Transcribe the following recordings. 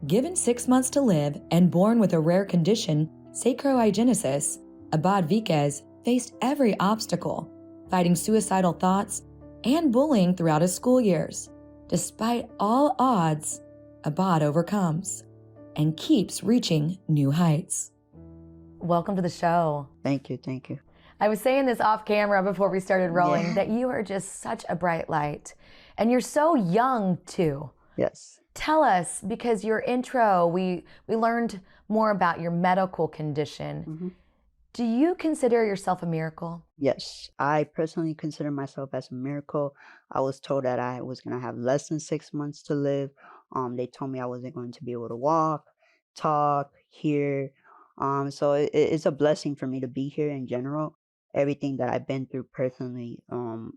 Given 6 months to live and born with a rare condition, sacroagenesis, Abad Viquez faced every obstacle, fighting suicidal thoughts and bullying throughout his school years. Despite all odds, Abad overcomes and keeps reaching new heights. Welcome to the show. Thank you, thank you. I was saying this off camera before we started rolling, that you are just such a bright light. And you're so young too. Yes. Tell us, because your intro, we learned more about your medical condition. Mm-hmm. Do you consider yourself a miracle? Yes, I personally consider myself as a miracle. I was told that I was going to have less than 6 months to live. They told me I wasn't going to be able to walk, talk, hear. So it's a blessing for me to be here in general. Everything that I've been through personally,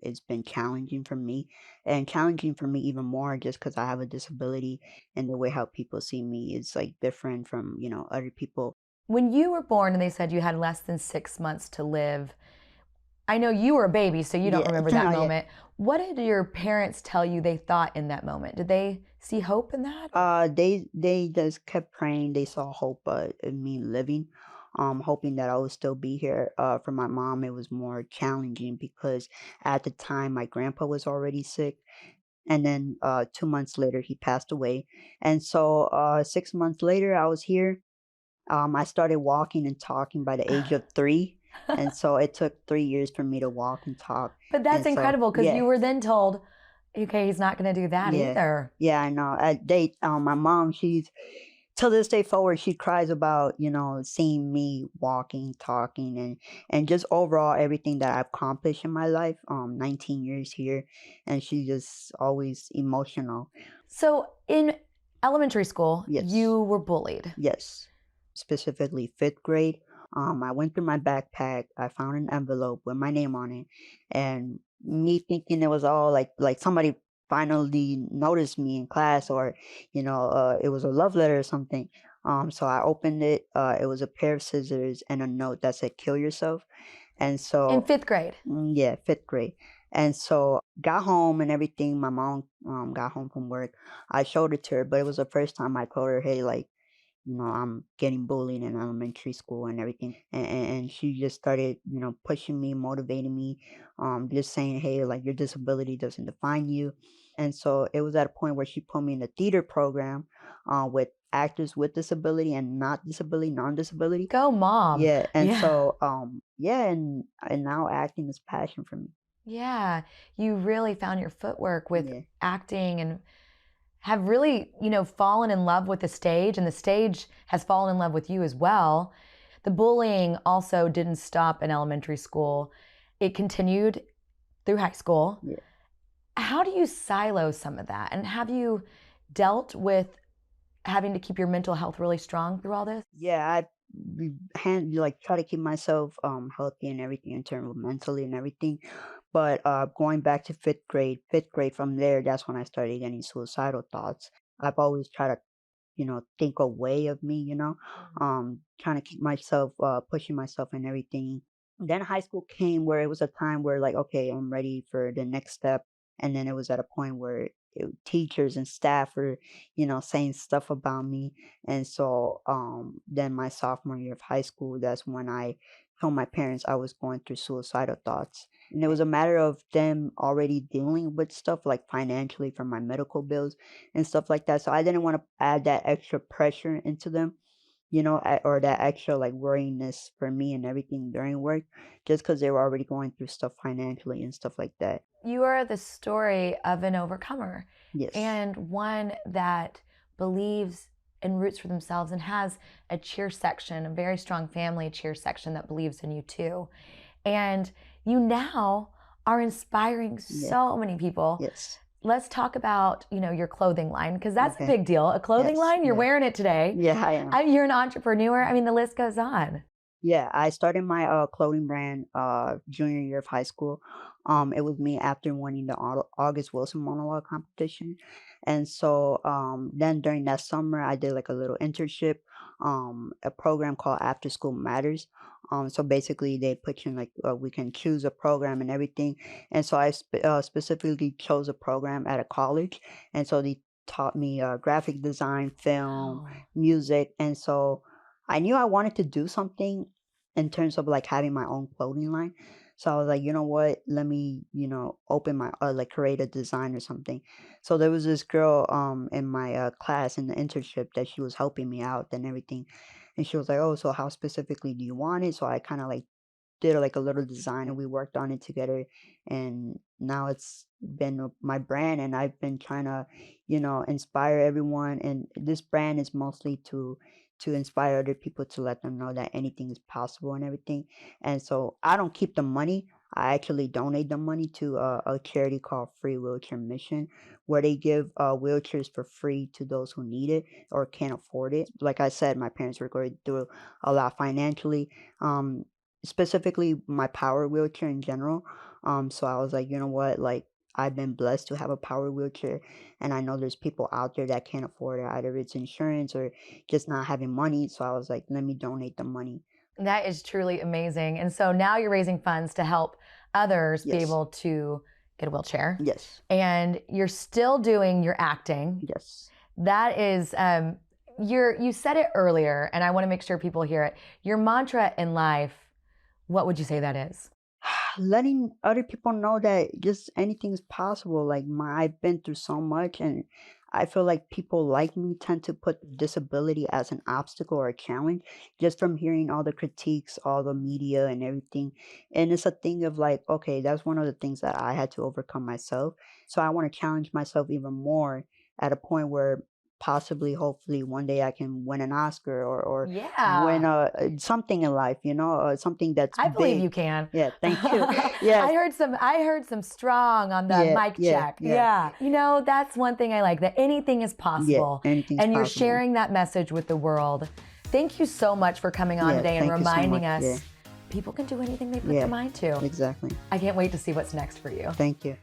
it's been challenging for me, and challenging for me even more just because I have a disability, and the way how people see me is like different from, other people. When you were born and they said you had less than 6 months to live, I know you were a baby, so you don't remember that moment. What did your parents tell you they thought in that moment? Did they see hope in that? They just kept praying. They saw hope in me living, hoping that I would still be here. For my mom, it was more challenging because at the time my grandpa was already sick, and then 2 months later he passed away, and so 6 months later I was here. I started walking and talking by the age of 3. And so it took 3 years for me to walk and talk. But that's And so, incredible, because yeah, you were then told, okay, he's not going to do that yeah, either. yeah, I know. My mom, she's till this day forward, she cries about, seeing me walking, talking, and just overall everything that I've accomplished in my life. 19 years here, and she's just always emotional. So in elementary school, Yes. you were bullied. Yes, specifically 5th grade. I went through my backpack. I found an envelope with my name on it, and me thinking it was all like somebody finally noticed me in class, or it was a love letter or something. So I opened it. It was a pair of scissors and a note that said "Kill yourself." And In so 5th grade. yeah, 5th grade. And so got home and everything. My mom got home from work. I showed it to her, but it was the first time I told her, hey, like, I'm getting bullied in elementary school and everything. And she just started, pushing me, motivating me, just saying, hey, like, your disability doesn't define you. And so it was at a point where she put me in a theater program with actors with disability and not disability, non-disability. Go mom. Yeah. And Yeah. so, yeah, and now acting is passion for me. Yeah, you really found your footwork with Yeah. acting and have really, fallen in love with the stage, and the stage has fallen in love with you as well. The bullying also didn't stop in elementary school. It continued through high school. Yeah. How do you silo some of that? And have you dealt with having to keep your mental health really strong through all this? Yeah, try to keep myself healthy and everything in terms of mentally and everything. But going back to fifth grade from there, that's when I started getting suicidal thoughts. I've always tried to, think away of me, trying to keep myself pushing myself and everything. Then high school came where it was a time where like, okay, I'm ready for the next step. And then it was at a point where teachers and staff were, saying stuff about me. And so then my sophomore year of high school, that's when I told my parents I was going through suicidal thoughts. And it was a matter of them already dealing with stuff like financially for my medical bills and stuff like that. So I didn't want to add that extra pressure into them, or that extra like worryingness for me and everything during work, just because they were already going through stuff financially and stuff like that. You are the story of an overcomer. Yes. And one that believes and roots for themselves and has a cheer section, a very strong family cheer section that believes in you too. And you now are inspiring so many people. Yes. Let's talk about, your clothing line, because that's a Okay. big deal. A clothing Yes, line, you're yeah. wearing it today. Yeah, I am. You're an entrepreneur. I mean, the list goes on. Yeah, I started my clothing brand junior year of high school. It was me after winning the August Wilson monologue competition. And so then during that summer I did like a little internship, a program called After School Matters. So basically they put you in like we can choose a program and everything. And so I specifically chose a program at a college. And so they taught me graphic design, film, Wow. music, and so I knew I wanted to do something in terms of like having my own clothing line. So I was like, you know what? Let me, open my like create a design or something. So there was this girl in my class in the internship that she was helping me out and everything. And she was like, "Oh, so how specifically do you want it?" So I kind of like did like a little design and we worked on it together, and now it's been my brand, and I've been trying to inspire everyone, and this brand is mostly to inspire other people, to let them know that anything is possible and everything. And so I don't keep the money. I actually donate the money to a charity called Free Wheelchair Mission, where they give wheelchairs for free to those who need it or can't afford it. Like I said, my parents were going through a lot financially, um, specifically my power wheelchair in general. So I was like, you know what, like I've been blessed to have a power wheelchair, and I know there's people out there that can't afford it. Either it's insurance or just not having money. So I was like, let me donate the money. That is truly amazing. And so now you're raising funds to help others be Yes. able to get a wheelchair. Yes. And you're still doing your acting. Yes. That is, you said it earlier, and I want to make sure people hear it. Your mantra in life, what would you say that is? Letting other people know that just anything's possible. Like I've been through so much, and I feel like people like me tend to put disability as an obstacle or a challenge just from hearing all the critiques, all the media and everything. And it's a thing of like, okay, that's one of the things that I had to overcome myself. So I want to challenge myself even more at a point where possibly, hopefully, one day I can win an Oscar or win Yeah, something in life, something that's I believe big. you can. Yeah, thank you. Yeah, I heard some strong on the yeah, mic yeah, check. yeah, Yeah. That's one thing I like, that anything is yeah. possible. Anything's And you're possible. sharing that message with the world. Thank you so much for coming on Yeah, today and thank you so much. reminding Yeah, us people can do anything they put their yeah, mind to. exactly. I can't wait to see what's next for you. Thank you.